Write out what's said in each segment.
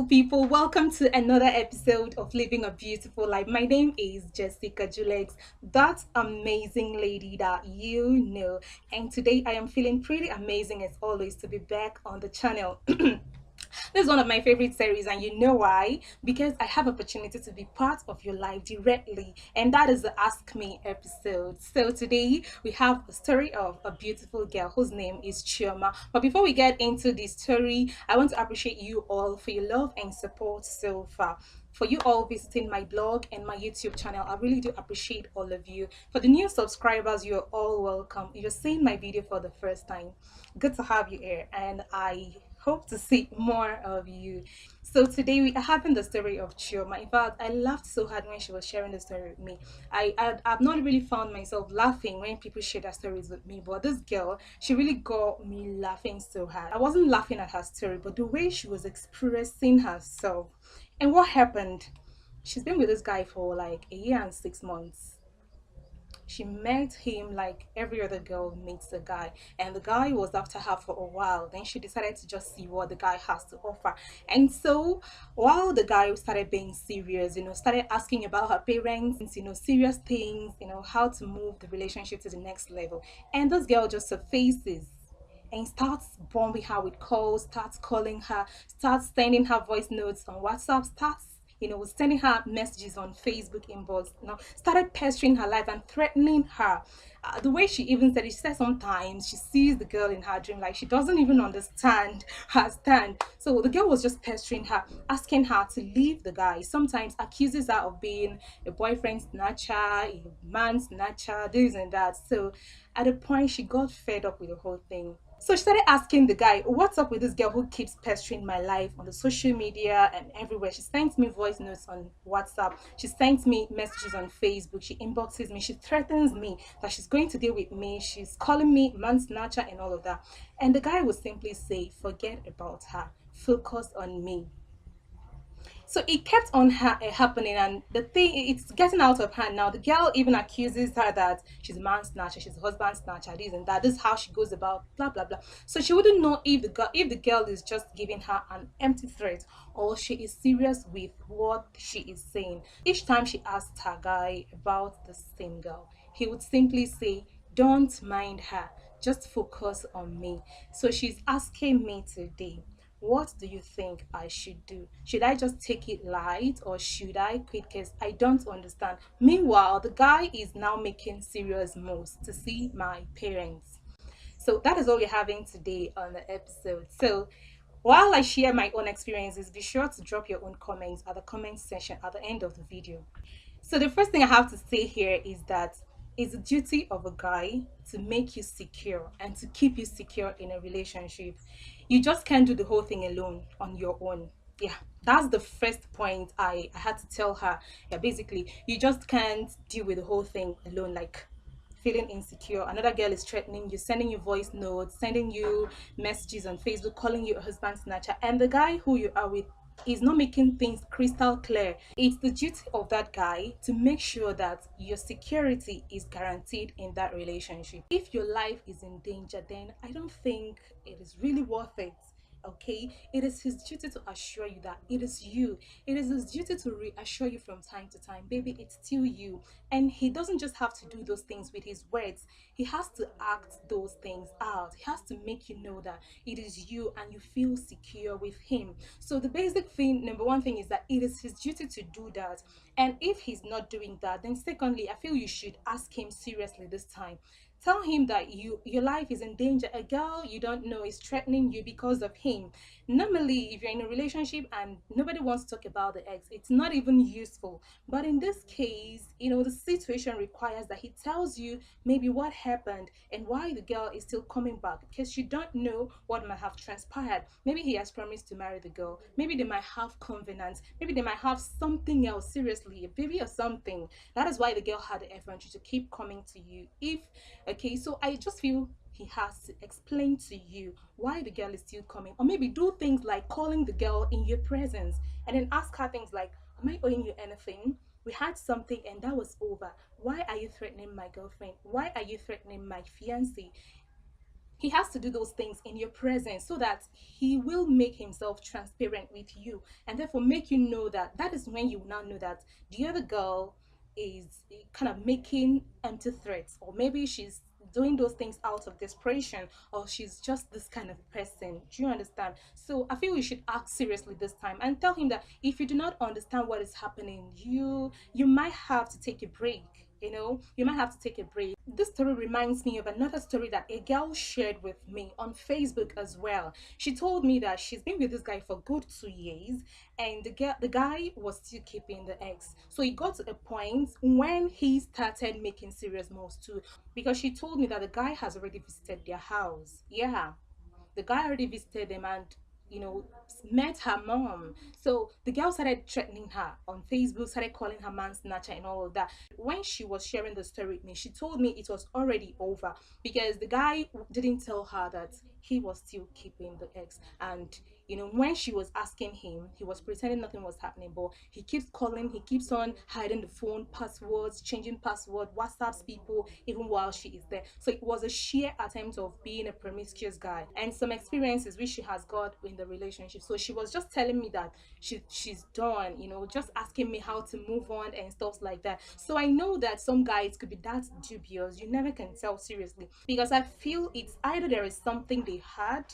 beautiful people. Welcome to another episode of Living a Beautiful Life. My name is Jessica Julex, that amazing lady that you know. And today I am feeling pretty amazing as always to be back on the channel. This is one of my favorite series, and you know why? Because I have opportunity to be part of your life directly, and that is the Ask Me episode. So today we have a story of a beautiful girl whose name is Chioma. But before we get into this story, I want to appreciate you all for your love and support so far. For you all visiting my blog and my YouTube channel, I really do appreciate all of you. For the new subscribers, you're all welcome. If you're seeing my video for the first time, good to have you here, and I hope to see more of you. So today we are having the story of Chioma. In fact, I laughed so hard when she was sharing the story with me. I've not really found myself laughing when people share their stories with me, but this girl, she really got me laughing so hard. I wasn't laughing at her story, but the way she was expressing herself. And what happened? She's been with this guy for like a year and 6 months. She met him like every other girl meets a guy, and the guy was after her for a while. Then she decided to just see what the guy has to offer. And so while the guy started being serious, started asking about her parents, serious things, how to move the relationship to the next level. And this girl just surfaces and starts bombing her with calls, starts calling her, starts sending her voice notes on WhatsApp, starts sending her messages on Facebook inbox, started pestering her life and threatening her. The way she even said it, she said sometimes she sees the girl in her dream, like she doesn't even understand her stand. So the girl was just pestering her, asking her to leave the guy. Sometimes accuses her of being a boyfriend snatcher, a man snatcher, this and that. So at a point, she got fed up with the whole thing. So she started asking the guy, what's up with this girl who keeps pestering my life on the social media and everywhere? She sends me voice notes on WhatsApp. She sends me messages on Facebook. She inboxes me. She threatens me that she's going to deal with me. She's calling me man snatcher and all of that. And the guy would simply say, forget about her. Focus on me. So it kept on happening, and the thing, it's getting out of hand now. The girl even accuses her that she's a man snatcher, she's a husband snatcher, this and that. This is how she goes about blah blah blah. So she wouldn't know if the girl is just giving her an empty threat or she is serious with what she is saying. Each time she asked her guy about the same girl, he would simply say, don't mind her, just focus on me. So she's asking me today, what do you think I should do? Should I just take it light or should I quit? Because I don't understand. Meanwhile, the guy is now making serious moves to see my parents. So that is all we're having today on the episode. So while I share my own experiences, be sure to drop your own comments at the comment section at the end of the video. So the first thing I have to say here is that it's the duty of a guy to make you secure and to keep you secure in a relationship. You just can't do the whole thing alone on your own. Yeah, that's the first point I had to tell her. Yeah, basically, you just can't deal with the whole thing alone. Like feeling insecure, another girl is threatening you, sending you voice notes, sending you messages on Facebook, calling you a husband snatcher, and the guy who you are with is not making things crystal clear. It's the duty of that guy to make sure that your security is guaranteed in that relationship. If your life is in danger, then I don't think it is really worth it. Okay, it is his duty to assure you that it is you. It is his duty to reassure you from time to time, baby, it's still you. And he doesn't just have to do those things with his words, he has to act those things out. He has to make you know that it is you and you feel secure with him. So the basic thing, number one thing, is that it is his duty to do that. And if he's not doing that, then secondly, I feel you should ask him seriously this time. Tell him that your life is in danger. A girl you don't know is threatening you because of him. Normally, if you're in a relationship and nobody wants to talk about the ex, it's not even useful. But in this case, the situation requires that he tells you maybe what happened and why the girl is still coming back, because you don't know what might have transpired. Maybe he has promised to marry the girl. Maybe they might have covenants. Maybe they might have something else, seriously, a baby or something. That is why the girl had the effort to keep coming to you. If Okay, so I just feel he has to explain to you why the girl is still coming, or maybe do things like calling the girl in your presence and then ask her things like, am I owing you anything? We had something and that was over. Why are you threatening my girlfriend? Why are you threatening my fiance? He has to do those things in your presence so that he will make himself transparent with you, and therefore make you know that that is when you now know that the other girl is kind of making empty threats, or maybe she's doing those things out of desperation, or she's just this kind of person. Do you understand? So I feel you should act seriously this time and tell him that if you do not understand what is happening, you might have to take a break. You might have to take a break. This story reminds me of another story that a girl shared with me on Facebook as well. She told me that she's been with this guy for good 2 years, and the guy was still keeping the ex. So it got to a point when he started making serious moves too, because she told me that the guy has already visited their house. Yeah, the guy already visited them and met her mom. So the girl started threatening her on Facebook, started calling her man snatcher and all of that. When she was sharing the story with me, she told me it was already over because the guy didn't tell her that he was still keeping the ex. And when she was asking him, he was pretending nothing was happening, but he keeps calling, he keeps on hiding the phone passwords, changing password, WhatsApps people even while she is there. So it was a sheer attempt of being a promiscuous guy and some experiences which she has got in the relationship. So she was just telling me that she's done, just asking me how to move on and stuff like that. So I know that some guys could be that dubious. You never can tell seriously, because I feel it's either there is something they had,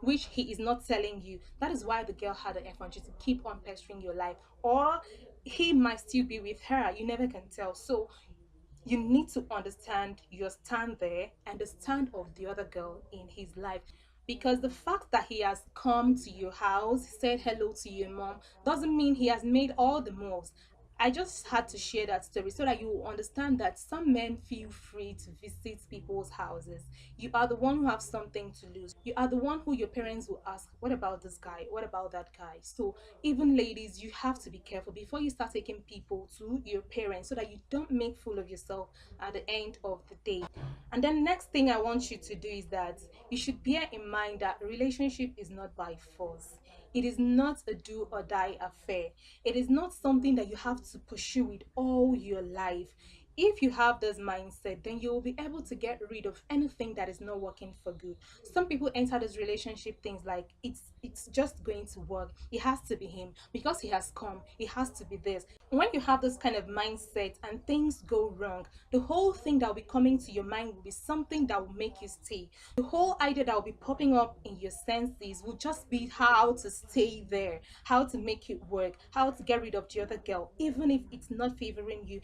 which he is not telling you. That is why the girl had the effort to keep on pestering your life, or he might still be with her. You never can tell. So you need to understand your stand there and the stand of the other girl in his life, because the fact that he has come to your house, said hello to your mom, doesn't mean he has made all the moves. I just had to share that story so that you will understand that some men feel free to visit people's houses. You are the one who have something to lose. You are the one who your parents will ask, what about this guy? What about that guy? So even ladies, you have to be careful before you start taking people to your parents so that you don't make fool of yourself at the end of the day. And then next thing I want you to do is that you should bear in mind that relationship is not by force. It is not a do or die affair. It is not something that you have to pursue with all your life. If you have this mindset, then you will be able to get rid of anything that is not working for good. Some people enter this relationship things like it's just going to work. It has to be him because he has come. It has to be this. When you have this kind of mindset and things go wrong, the whole thing that will be coming to your mind will be something that will make you stay. The whole idea that will be popping up in your senses will just be how to stay there, how to make it work, how to get rid of the other girl, even if it's not favoring you.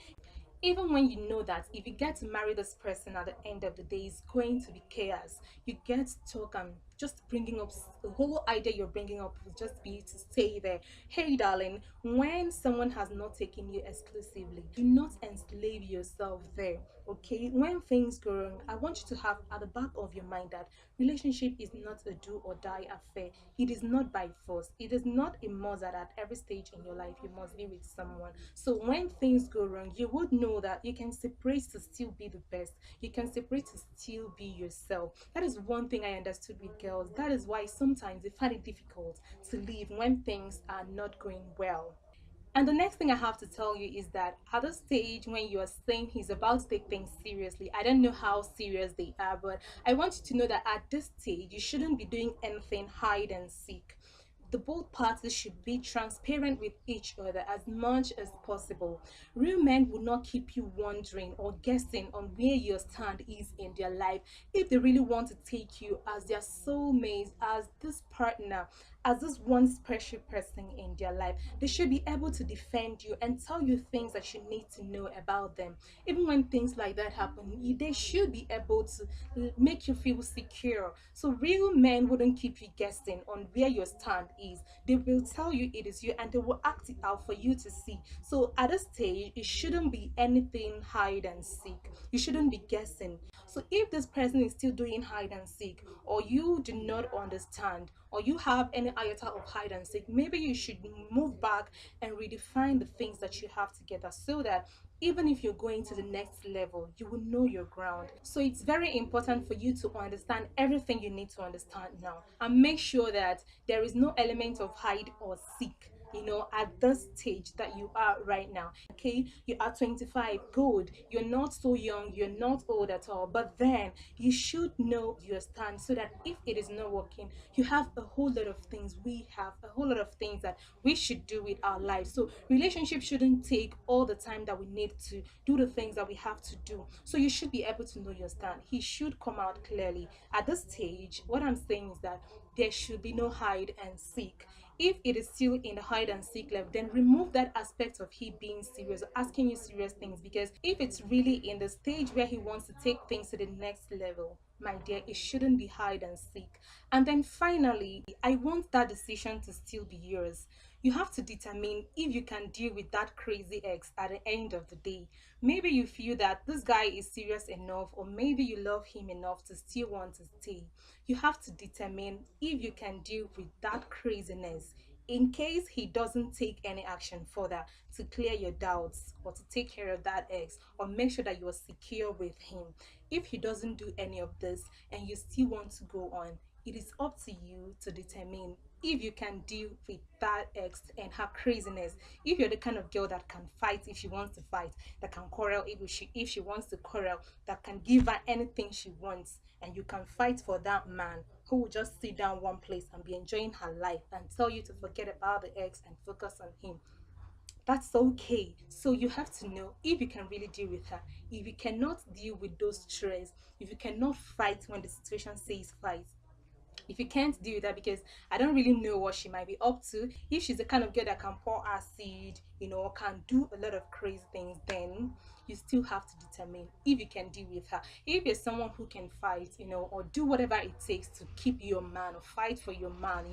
Even when you know that if you get to marry this person at the end of the day, it's going to be chaos. You get stuck and just bringing up the whole idea you're bringing up will just be to stay there. Hey, darling, when someone has not taken you exclusively, do not enslave yourself there. Okay, when things go wrong, I want you to have at the back of your mind that relationship is not a do or die affair. It is not by force. It is not a must that at every stage in your life you must be with someone. So when things go wrong, you would know that you can separate to still be the best. You can separate to still be yourself. That is one thing I understood with girls. That is why sometimes they find it difficult to leave when things are not going well. And the next thing I have to tell you is that at the stage when you are saying he's about to take things seriously, I don't know how serious they are, but I want you to know that at this stage, you shouldn't be doing anything hide and seek. The both parties should be transparent with each other as much as possible. Real men will not keep you wondering or guessing on where your stand is in their life. If they really want to take you as their soulmate, as this partner, as this one special person in their life, they should be able to defend you and tell you things that you need to know about them. Even when things like that happen, they should be able to make you feel secure. So real men wouldn't keep you guessing on where your stand is. They will tell you it is you and they will act it out for you to see. So at this stage, it shouldn't be anything hide and seek. You shouldn't be guessing. So if this person is still doing hide and seek, or you do not understand, or you have any iota of hide and seek, maybe you should move back and redefine the things that you have together so that even if you're going to the next level, you will know your ground. So it's very important for you to understand everything you need to understand now and make sure that there is no element of hide or seek at this stage that you are right now. Okay, you are 25, good. You're not so young, you're not old at all, but then you should know your stand so that if it is not working, you have a whole lot of things. We have a whole lot of things that we should do with our lives. So relationship shouldn't take all the time that we need to do the things that we have to do. So you should be able to know your stand. He should come out clearly at this stage. What I'm saying is that there should be no hide and seek. If it is still in the hide and seek level, then remove that aspect of he being serious or asking you serious things. Because if it's really in the stage where he wants to take things to the next level, my dear, it shouldn't be hide and seek. And then finally, I want that decision to still be yours. You have to determine if you can deal with that crazy ex at the end of the day. Maybe you feel that this guy is serious enough, or maybe you love him enough to still want to stay. You have to determine if you can deal with that craziness in case he doesn't take any action further to clear your doubts or to take care of that ex or make sure that you are secure with him. If he doesn't do any of this and you still want to go on, it is up to you to determine if you can deal with that ex and her craziness. If you're the kind of girl that can fight if she wants to fight, that can quarrel if she wants to quarrel, that can give her anything she wants, and you can fight for that man who will just sit down one place and be enjoying her life and tell you to forget about the ex and focus on him, that's okay. So you have to know if you can really deal with her. If you cannot deal with those stress, if you cannot fight when the situation says fight, if you can't do that, because I don't really know what she might be up to. If she's the kind of girl that can pour acid, or can do a lot of crazy things, then you still have to determine if you can deal with her. If you're someone who can fight, or do whatever it takes to keep your man or fight for your man,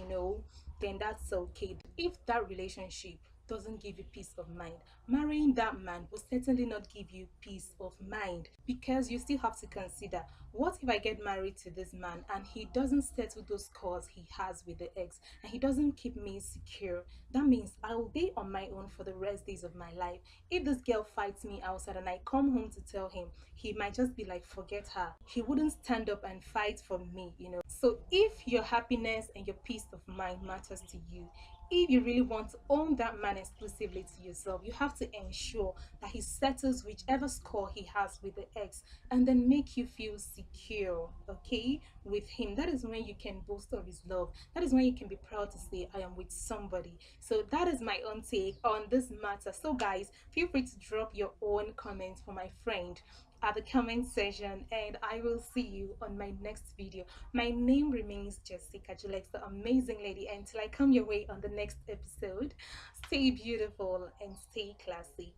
then that's okay. If that relationship doesn't give you peace of mind, marrying that man will certainly not give you peace of mind, because you still have to consider, what if I get married to this man and he doesn't settle those scores he has with the ex and he doesn't keep me secure? That means I will be on my own for the rest days of my life. If this girl fights me outside and I come home to tell him, he might just be like, forget her. He wouldn't stand up and fight for me. So if your happiness and your peace of mind matters to you, if you really want to own that man exclusively to yourself, you have to ensure that he settles whichever score he has with the ex and then make you feel secure, okay, with him. That is when you can boast of his love. That is when you can be proud to say, I am with somebody. So that is my own take on this matter. So guys, feel free to drop your own comments for my friend at the comment section, and I will see you on my next video. My name remains Jessica Julex, the amazing lady, until I come your way on the next episode. Stay beautiful and stay classy.